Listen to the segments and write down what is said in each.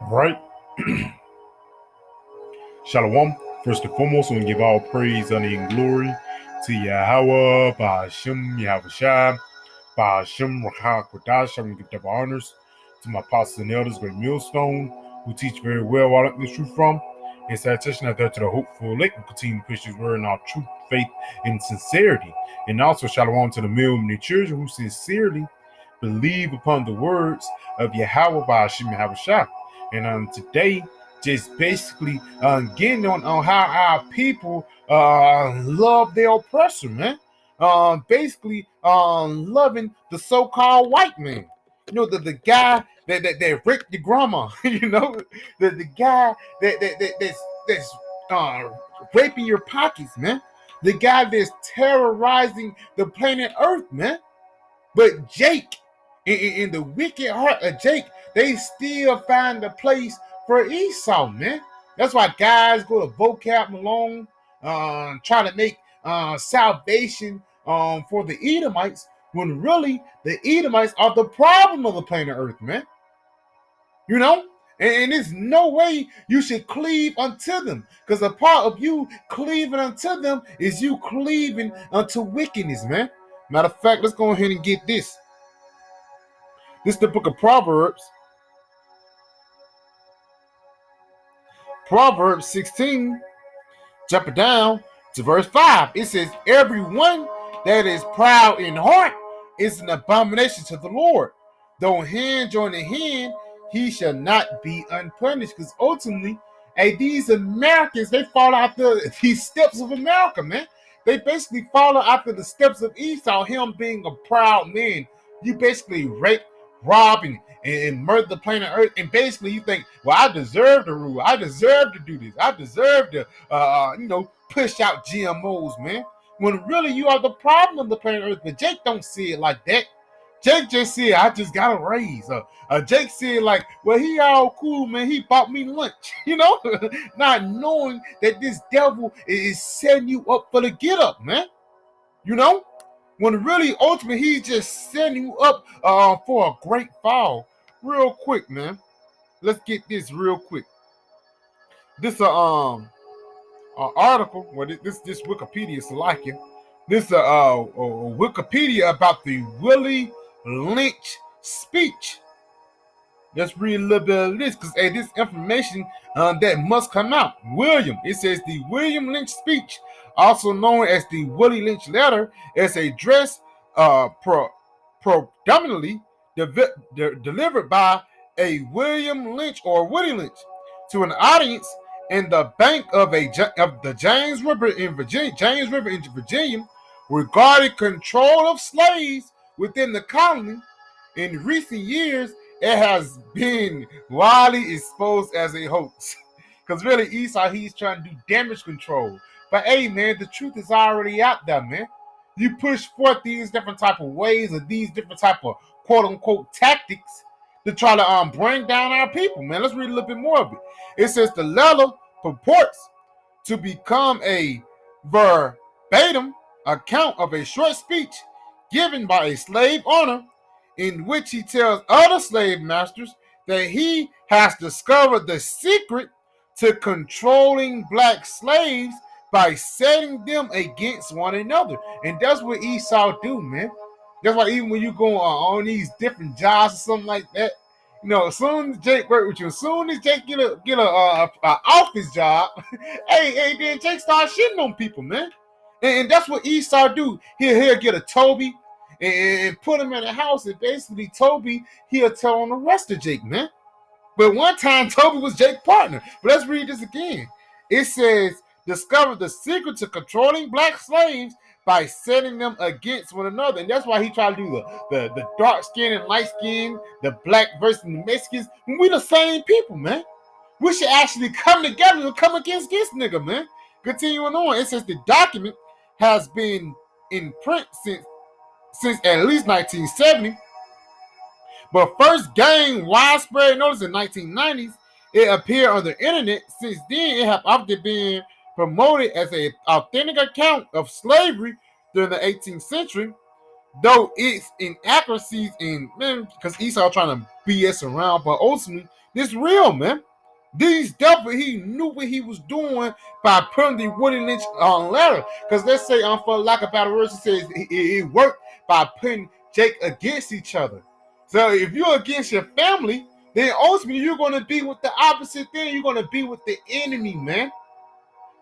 Right. Shalom. First and foremost, we give all praise, honor, and glory to Yahweh, Ba'ashem, Yahweh Shai, Ba'ashem, Rakha, Kodash. I'm going to give double honors to my apostles and elders, great millstone, who teach very well where I learned this truth from. And salutation out there to the hopeful elect who continue to push his word in our truth, faith, and sincerity. And also, shalom to the million children who sincerely believe upon the words of Yahweh, Ba'ashem, Yahweh Shai. And today, just basically getting on how our people love their oppressor, man. Basically loving the so-called white man. You know, the guy that raped your grandma. You know, the guy that's raping your pockets, man. The guy that's terrorizing the planet Earth, man. But Jake, in the wicked heart of Jake, they still find a place for Esau, man. That's why guys go to vocab Malone, try to make salvation for the Edomites, when really the Edomites are the problem of the planet Earth, man. You know? And there's no way you should cleave unto them, because a part of you cleaving unto them is you cleaving unto wickedness, man. Matter of fact, let's go ahead and get this. This is the book of Proverbs. Proverbs 16, jumping down to verse 5. It says, everyone that is proud in heart is an abomination to the Lord. Though hand join in hand, he shall not be unpunished. Because ultimately, these Americans, they follow after these steps of America, man. They basically follow after the steps of Esau, him being a proud man. You basically rape, rob, and murder the planet Earth, and basically you think, well, I deserve to rule, I deserve to do this, I deserve to, push out GMOs, man. When really you are the problem of the planet Earth. But Jake don't see it like that. Jake just said, I just got a raise. Jake said, like, well, he all cool, man. He bought me lunch, not knowing that this devil is setting you up for the get up, man. When really, ultimately, he's just setting you up for a great fall. Real quick, man. Let's get this real quick. This article. Well, this Wikipedia is like it. This Wikipedia about the Willy Lynch speech. Let's read a little bit of this, because this information that must come out. It says the William Lynch speech, also known as the Willy Lynch letter, is addressed predominantly delivered by a William Lynch or Willy Lynch to an audience in the bank of the James River in Virginia, regarding control of slaves within the colony. In recent years, it has been widely exposed as a hoax. Because really, Esau, he's trying to do damage control. But hey, man, the truth is already out there, man. You push forth these different type of ways, or these different type of quote-unquote tactics to try to bring down our people, man. Let's read a little bit more of it. It says the letter purports to become a verbatim account of a short speech given by a slave owner, in which he tells other slave masters that he has discovered the secret to controlling black slaves by setting them against one another. And that's what Esau do, man. That's why even when you go on these different jobs or something like that, as soon as Jake work with you, as soon as Jake get a office job, then Jake start shitting on people, man. And that's what Esau do. He'll get a Toby and put him in a house, and basically Toby, he'll tell on the rest of Jake, man. But one time Toby was Jake's partner. But let's read this again. It says, discover the secret to controlling black slaves by setting them against one another. And that's why he tried to do the dark skin and light skin, the black versus the Mexicans. When we the same people, man. We should actually come together and come against this nigga, man. Continuing on, it says the document has been in print since at least 1970, but first gained widespread notice in 1990s. It appeared on the internet. Since then, it has often been promoted as an authentic account of slavery during the 18th century, though its inaccuracies because Esau trying to BS around, but ultimately This real, man. These devil, he knew what he was doing by putting the Willy Lynch on ladder. Because let's say, for lack of better words, it says it worked by putting Jake against each other. So if you're against your family, then ultimately you're going to be with the opposite thing. You're going to be with the enemy, man.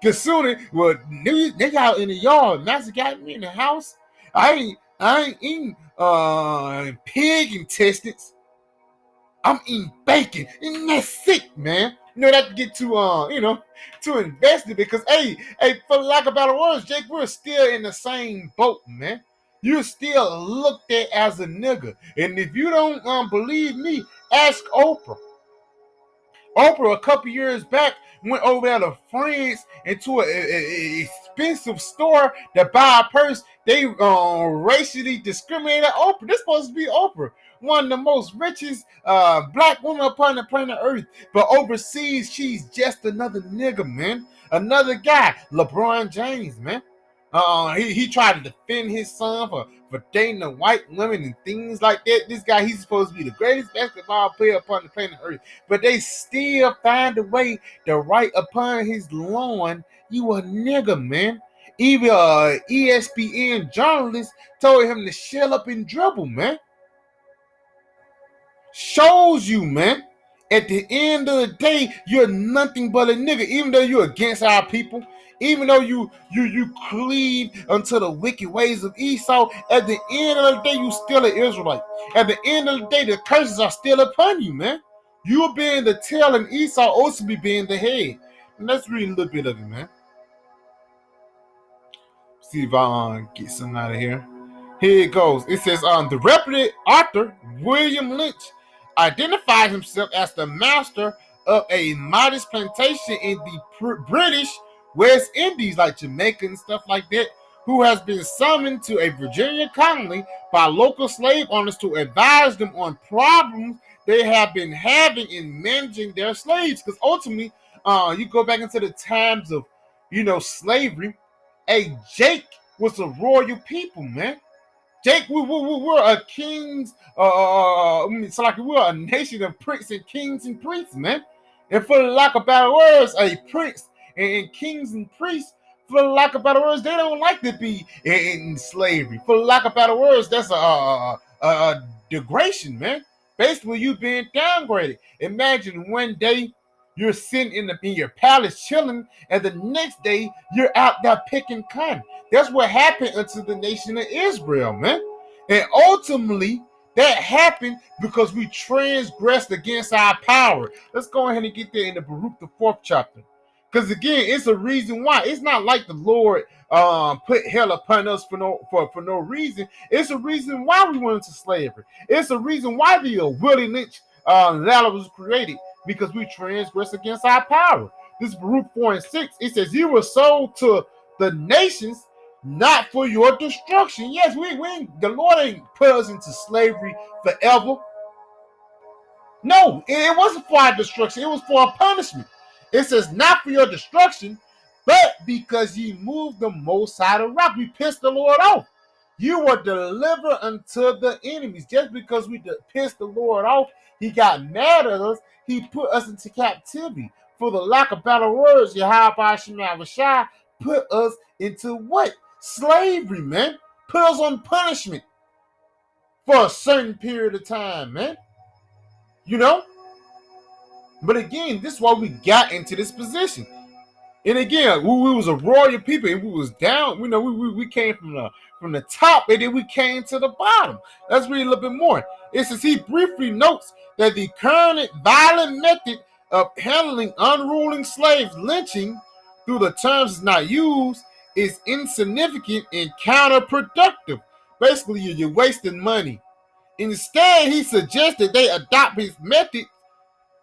Because soon, well, they out in the yard. Master got me in the house. I ain't eating pig intestines. I'm eating bacon, and that's sick, man. You know that get too invested because for lack of better words, Jake, we're still in the same boat, man. You're still looked at as a nigga, and if you don't believe me, ask Oprah. Oprah, a couple years back, went over there to France into an expensive store to buy a purse. They racially discriminated Oprah. This supposed to be Oprah, one of the most richest black women upon the planet Earth. But overseas, she's just another nigga, man. Another guy, LeBron James, man. He tried to defend his son for dating a white woman and things like that. This guy, he's supposed to be the greatest basketball player upon the planet Earth, but they still find a way to write upon his lawn, "You a nigga, man." Even ESPN journalist told him to shut up and dribble, man. Shows you, man. At the end of the day, you're nothing but a nigga. Even though you're against our people, even though you cleave unto the wicked ways of Esau, at the end of the day, you still an Israelite. At the end of the day, the curses are still upon you, man. You being the tail and Esau ultimately being the head. And let's read a little bit of it, man. See if I get something out of here. Here it goes. It says, the reputed author, William Lynch, identified himself as the master of a modest plantation in the British West Indies, like Jamaica and stuff like that, who has been summoned to a Virginia colony by local slave owners to advise them on problems they have been having in managing their slaves. Because ultimately, you go back into the times of, slavery, Jake was a royal people, man. Jake, we're a kings, so like we're a nation of princes and kings and priests, man. And for the lack of better words, a prince and kings and priests, for the lack of better words, they don't like to be in slavery. For the lack of better words, that's a degradation, man. Basically, you being downgraded. Imagine one day you're sitting in your palace chilling, and the next day you're out there picking cotton. That's what happened unto the nation of Israel, man. And ultimately, that happened because we transgressed against our power. Let's go ahead and get there in the Baruch, the 4th chapter. Because again, it's a reason why. It's not like the Lord put hell upon us for no reason. It's a reason why we went into slavery. It's a reason why the Willy Lynch ladder was created, because we transgressed against our power. This Baruch 4 and 6, it says, "You were sold to the nations, not for your destruction." Yes, the Lord ain't put us into slavery forever. No, it wasn't for our destruction. It was for a punishment. It says, "Not for your destruction, but because ye moved the Most High to rock." We pissed the Lord off. You were delivered unto the enemies. Just because we pissed the Lord off, he got mad at us. He put us into captivity. For the lack of better words, Yahweh Shai put us into what? Slavery, man. Put us on punishment for a certain period of time, man. But again, this is why we got into this position. And again, we was a royal people, and we was down. We came from the top, and then we came to the bottom. Let's read a little bit more. It says, he briefly notes that the current violent method of handling unruly slaves, lynching, through the terms is not used, is insignificant and counterproductive. Basically, you're wasting money. Instead, he suggested they adopt his method,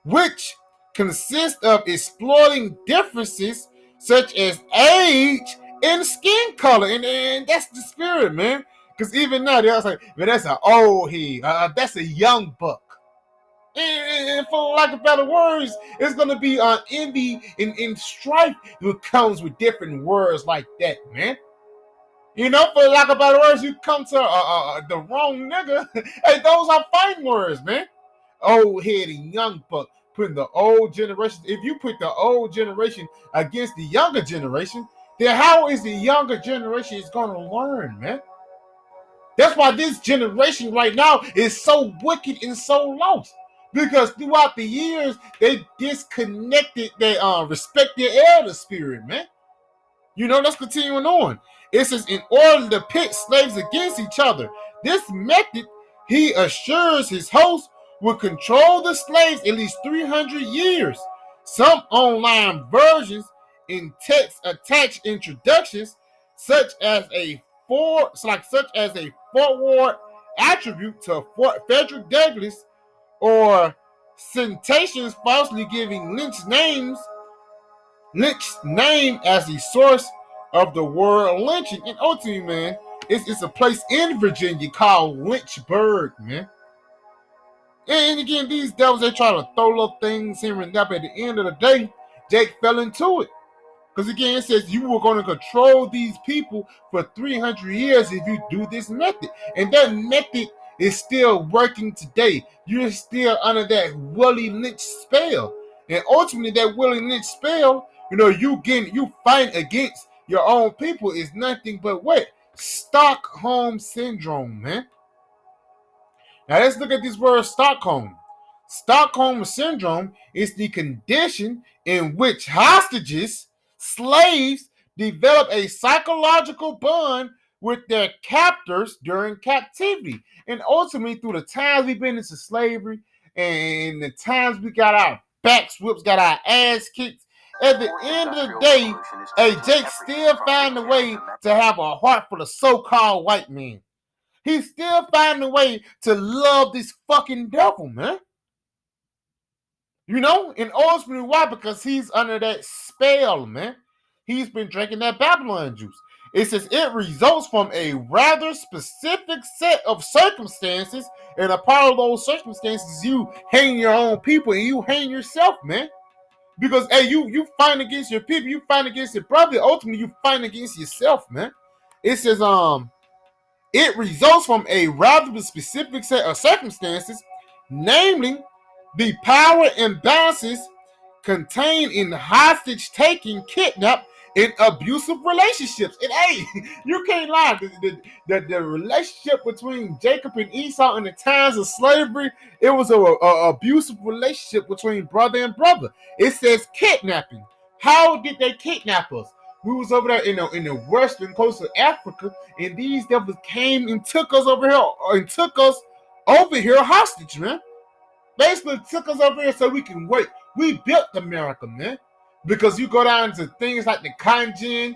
which consists of exploiting differences such as age and skin color. And that's the spirit, man. Because even now, they're like, man, that's an old head. That's a young buck. And for lack of better words, it's going to be envy and strife that comes with different words like that, man. For lack of better words, you come to the wrong nigga. Hey, those are fine words, man. Old head and young buck. putting the old generation, if you put the old generation against the younger generation, then how is the younger generation is going to learn, man? That's why this generation right now is so wicked and so lost. Because throughout the years, they disconnected their respect their elder spirit, man. Let's continue on. It says, in order to pit slaves against each other, this method, he assures his host, will control the slaves at least 300 years. Some online versions in text attach introductions such as a forward attribute to Frederick Douglass, or citations falsely giving Lynch's name as the source of the word lynching. And ultimately, man, it's a place in Virginia called Lynchburg, man. And again, these devils, they try to throw little things here and there, but at the end of the day, Jake fell into it. Because again, it says you were going to control these people for 300 years if you do this method. And that method is still working today. You're still under that Willy Lynch spell. And ultimately, that Willy Lynch spell, you fight against your own people is nothing but what? Stockholm Syndrome, man. Now let's look at this word Stockholm. Stockholm Syndrome is the condition in which hostages, slaves, develop a psychological bond with their captors during captivity. And ultimately, through the times we've been into slavery and the times we got our backs whipped, got our ass kicked, at the end of the day, Jake still found a way to have a heart for the so-called white man. He's still finding a way to love this fucking devil, man. And ultimately, why? Because he's under that spell, man. He's been drinking that Babylon juice. It says it results from a rather specific set of circumstances, and a part of those circumstances, you hang your own people and you hang yourself, man. Because, hey, you fight against your people, you fight against your brother, ultimately you fight against yourself, man. It says, it results from a rather specific set of circumstances, namely the power imbalances contained in hostage-taking, kidnap, and abusive relationships. And hey, you can't lie. The relationship between Jacob and Esau in the times of slavery, it was a abusive relationship between brother and brother. It says kidnapping. How did they kidnap us? We was over there in the western coast of Africa, and these devils came and took us over here hostage, man. Basically took us over here so we can wait. We built America, man. Because you go down to things like the cotton gin,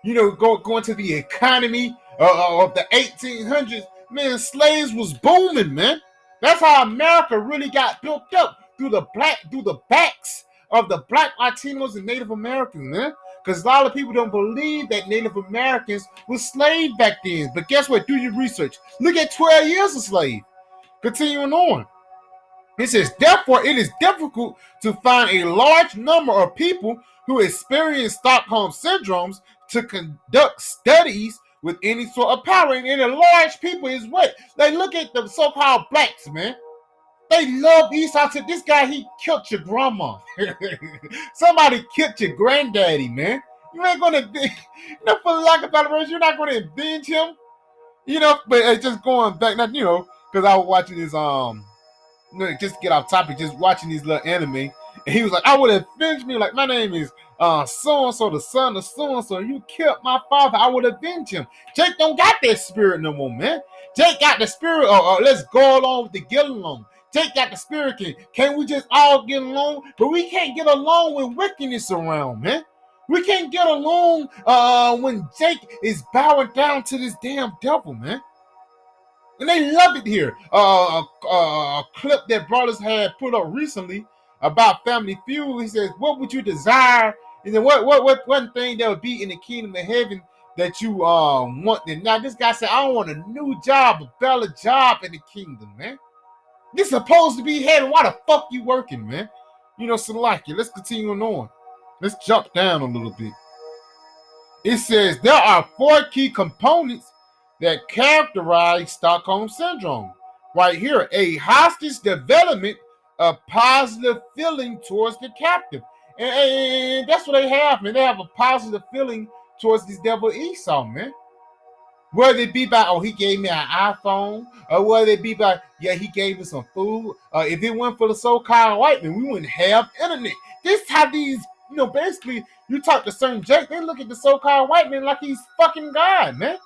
going to the economy of the 1800s, man, slaves was booming, man. That's how America really got built up through the backs of the black Latinos and Native Americans, man. Because a lot of people don't believe that Native Americans were slaves back then. But guess what? Do your research. Look at 12 years of slave. Continuing on. It says, therefore, it is difficult to find a large number of people who experience Stockholm syndromes to conduct studies with any sort of power. And a large people is what? They look at the so-called blacks, man. They love Esau. To this guy, he killed your grandma. Somebody killed your granddaddy, man. You ain't gonna, for lack of better words, you're not gonna avenge him. But just going back, because I was watching this, just to get off topic, just watching these little anime, and he was like, I would avenge me. Like, my name is so-and-so, the son of so-and-so. You killed my father. I would avenge him. Jake don't got that spirit no more, man. Jake got the spirit of let's go along with the get along. Jake got the spirit. Can we just all get along? But we can't get along with wickedness around, man. We can't get along when Jake is bowing down to this damn devil, man. And they love it here. A clip that Brothers had put up recently about Family Feud. He says, what would you desire? And then what one thing that would be in the kingdom of heaven that you want? And now this guy said, I want a new job, a better job in the kingdom, man. This supposed to be heaven. Why the fuck you working, man? So like it. Let's continue on. Let's jump down a little bit. It says there are 4 key components that characterize Stockholm Syndrome. Right here, a hostage development a positive feeling towards the captive. And that's what they have, man. They have a positive feeling towards this devil Esau, man. Whether it be by, oh, he gave me an iPhone, or whether it be by, yeah, he gave me some food. If it weren't for the so-called white man, we wouldn't have internet. This how these, basically, you talk to certain Jake, they look at the so-called white man like he's fucking God, man.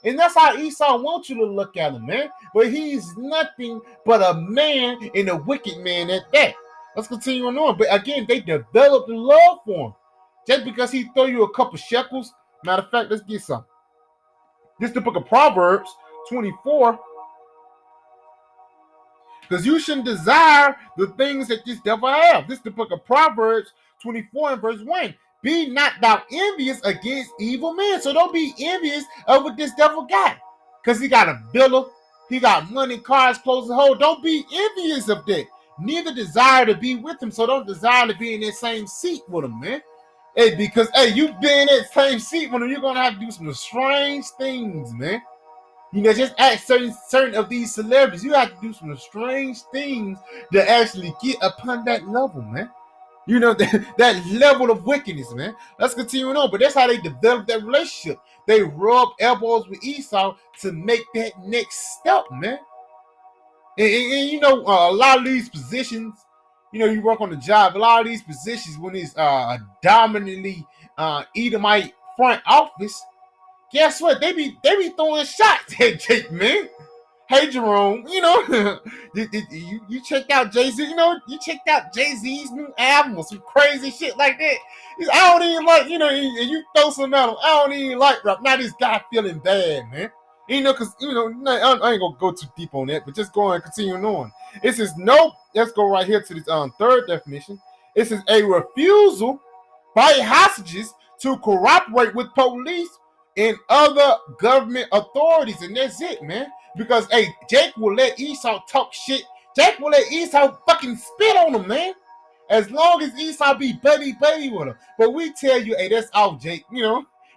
And that's how Esau wants you to look at him, man. But he's nothing but a man and a wicked man at that. Let's continue on. But again, they developed the love for him. Just because he throw you a couple shekels. Matter of fact, let's get some. This is the book of Proverbs 24. Because you shouldn't desire the things that this devil have. This is the book of Proverbs 24 and verse 1. Be not thou envious against evil men. So don't be envious of what this devil got. Because he got a villa, he got money, cars, clothes, and whole. Don't be envious of that. Neither desire to be with him. So don't desire to be in that same seat with him, man. Hey, because, you be in that same seat with him, you're going to have to do some strange things, man. Just ask certain of these celebrities, you have to do some strange things to actually get upon that level, man. That level of wickedness, man. Let's continue on. But that's how they develop that relationship. They rub elbows with Esau to make that next step, man. And a lot of these positions, you work on the job, a lot of these positions when it's dominantly Edomite front office, guess what? They be throwing shots at Jake, man. Hey, Jerome, you checked out Jay-Z, you checked out Jay-Z's new album or some crazy shit like that. I don't even like, and you throw some at him. I don't even like rap. Now this guy feeling bad, man. Because, I ain't going to go too deep on that, but just go and continue on. It says, nope. Let's go right here to this third definition. It says, a refusal by hostages to cooperate with police and other government authorities. And that's it, man. Because, Jake will let Esau talk shit. Jake will let Esau fucking spit on him, man. As long as Esau be buddy with him. But we tell you, that's off, Jake.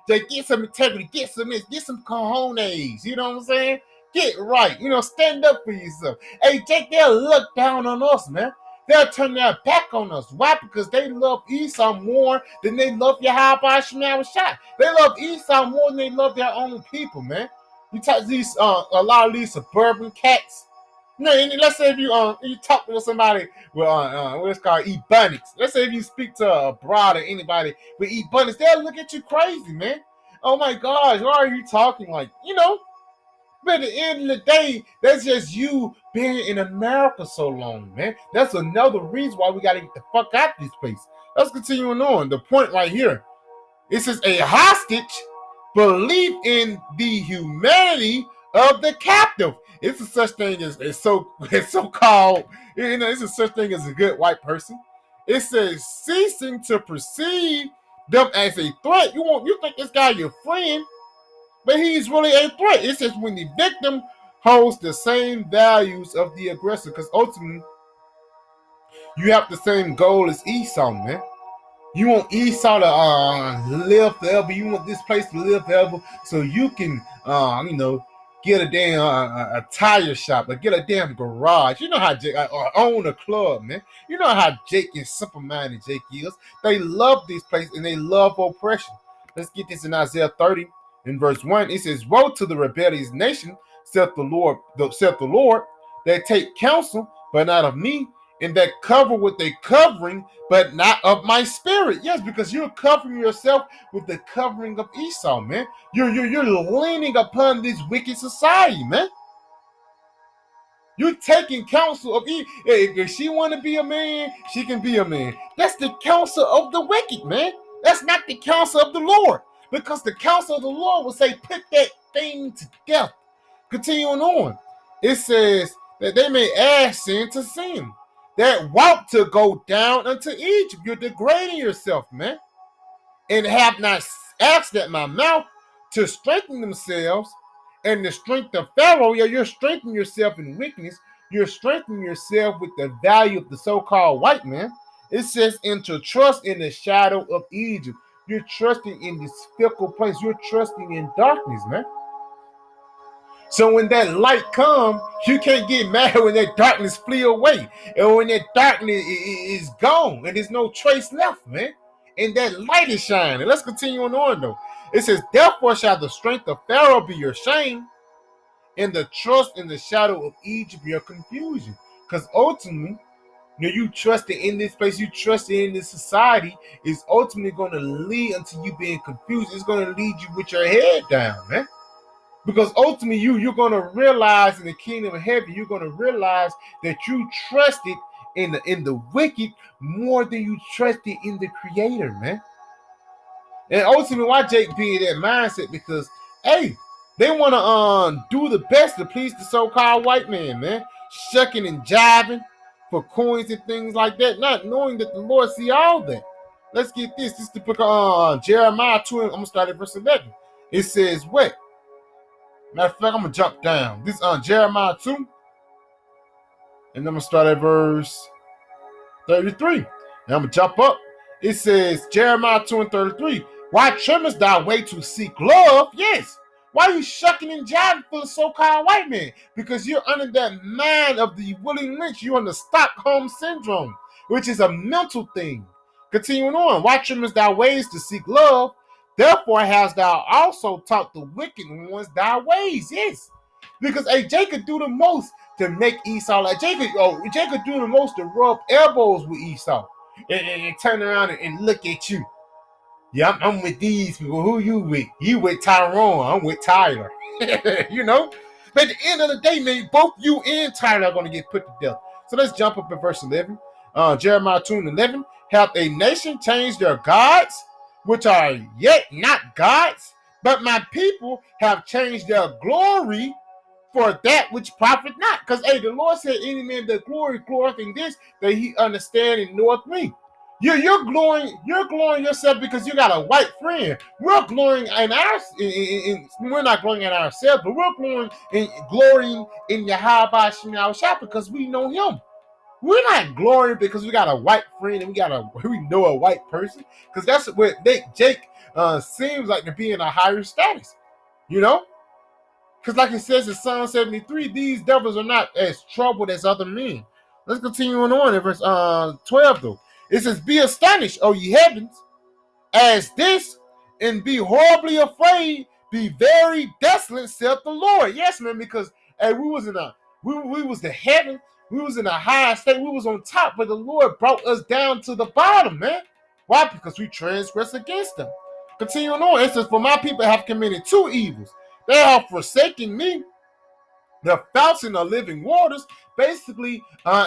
Jake, get some integrity, get some this, get some cojones. You know what I'm saying? Get right. Stand up for yourself. Hey, Jake, they'll look down on us, man. They'll turn their back on us. Why? Because they love Esau more than they love Yahweh Shema Shai. They love Esau more than they love their own people, man. You talk to these a lot of these suburban cats. Let's say if you talk to somebody with what's called Ebonics. Let's say if you speak to a broad or anybody with Ebonics, they'll look at you crazy, man. Oh my gosh, why are you talking like, But at the end of the day, that's just you being in America so long, man. That's another reason why we gotta get the fuck out of this place. Let's continue on. The point right here. It says a hostage belief in the humanity of the captive. It's a such thing as it's so called. It's a such thing as a good white person. It says ceasing to perceive them as a threat. You think this guy your friend, but he's really a threat. It says when the victim holds the same values of the aggressor, because ultimately you have the same goal as Esau, man. You want Esau to live forever. You want this place to live forever, so you can, get a damn a tire shop or get a damn garage. You know how Jake or own a club, man. You know how Jake and simple-minded Jake is. They love this place and they love oppression. Let's get this in Isaiah 30 in verse 1. It says, "Woe to the rebellious nation, saith the Lord, that take counsel, but not of me, and that cover with a covering, but not of my spirit." Yes, because you're covering yourself with the covering of Esau, man. You're leaning upon this wicked society, man. You're taking counsel of Eve. If she want to be a man, she can be a man. That's the counsel of the wicked, man. That's not the counsel of the Lord. Because the counsel of the Lord will say, put that thing to death. Continuing on. It says that they may add sin to sin. That walk to go down unto Egypt. You're degrading yourself, man. And have not asked at my mouth to strengthen themselves and the strength of Pharaoh. Yeah, you're strengthening yourself in weakness. You're strengthening yourself with the value of the so-called white man. It says, and to trust in the shadow of Egypt. You're trusting in this fickle place. You're trusting in darkness, man. So when that light come, you can't get mad when that darkness flee away. And when that darkness is gone and there's no trace left, man. And that light is shining. Let's continue on though. It says, therefore shall the strength of Pharaoh be your shame, and the trust in the shadow of Egypt your confusion. Because ultimately, you trusted in this place, you trusted in this society, is ultimately going to lead unto you being confused. It's going to lead you with your head down, man. Because ultimately, you're going to realize in the kingdom of heaven, you're going to realize that you trusted in the wicked more than you trusted in the Creator, man. And ultimately, why Jake be in that mindset? Because, hey, they want to do the best to please the so-called white man, shucking and jiving for coins and things like that, not knowing that the Lord see all that. Let's get this. This is the book of Jeremiah 2. I'm going to start at verse 11. It says, what? Matter of fact, I'm going to jump down. This is Jeremiah 2. And I'm going to start at verse 33. And I'm going to jump up. It says, Jeremiah 2 and 33. Why trimmest thou way to seek love? Yes. Why are you shucking and jiving for the so-called white man? Because you're under that mind of the Willy Lynch. You're under Stockholm Syndrome, which is a mental thing. Continuing on. Why trimmest thou ways to seek love? Therefore hast thou also taught the wicked ones thy ways. Yes. Because Jacob do the most to make Esau like Jacob. Jacob do the most to rub elbows with Esau and turn around and look at you. Yeah, I'm with these people. Who you with? You with Tyrone. I'm with Tyler. you know? But at the end of the day, man, both you and Tyler are going to get put to death. So let's jump up in verse 11. Jeremiah 2 and 11. Hath a nation changed their gods, which are yet not gods? But my people have changed their glory for that which profit not. Because, the Lord said, any man that gloreth in this, that he understand and knoweth me. You're glorying yourself because you got a white friend. We're glorying we're not glorying in ourselves, but we're glorying in Yahweh Shema because we know him. We're not glorying because we got a white friend and we know a white person, because that's what Jake seems like to be in a higher status, Because like it says in Psalm 73, these devils are not as troubled as other men. Let's continue on in verse 12 though. It says, be astonished, O ye heavens, as this, and be horribly afraid, be very desolate, saith the Lord. Yes, man, because we was the heaven, we was in a high state, we was on top, but the Lord brought us down to the bottom, man. Why? Because we transgressed against him. Continuing on, it says, for my people have committed two evils. They have forsaken me, the fountain of living waters, basically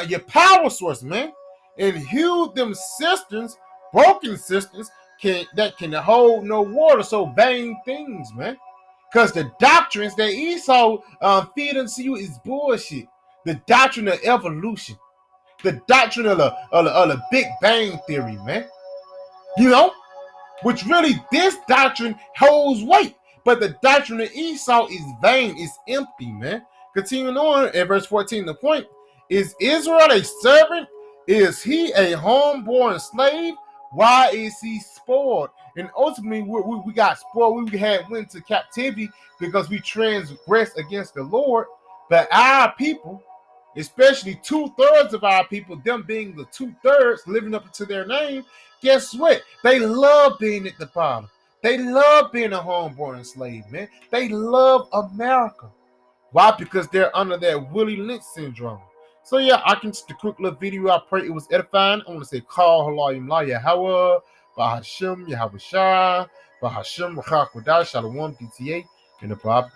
your power source, man, and hewed them cisterns, broken cisterns, that can hold no water, so vain things, man. Because the doctrines that Esau feed into you is bullshit. The doctrine of evolution, the doctrine of the Big Bang Theory, man. Which really this doctrine holds weight, but the doctrine of Esau is vain, is empty, man. Continuing on in verse 14, the point is Israel a servant? Is he a homeborn slave? Why is he spoiled? And ultimately, we got spoiled. We went to captivity because we transgressed against the Lord. But our people, especially 2/3 of our people, them being the 2/3 living up to their name, guess what? They love being at the bottom. They love being a homeborn slave, man. They love America. Why? Because they're under that Willy Lynch syndrome. So yeah, I can just a quick little video. I pray it was edifying. I want to say call Halayim La Yahweh, Bahashem Yahweh Shah, Bahashem Rachak Wadah, Shalom, DTA, and the Bob.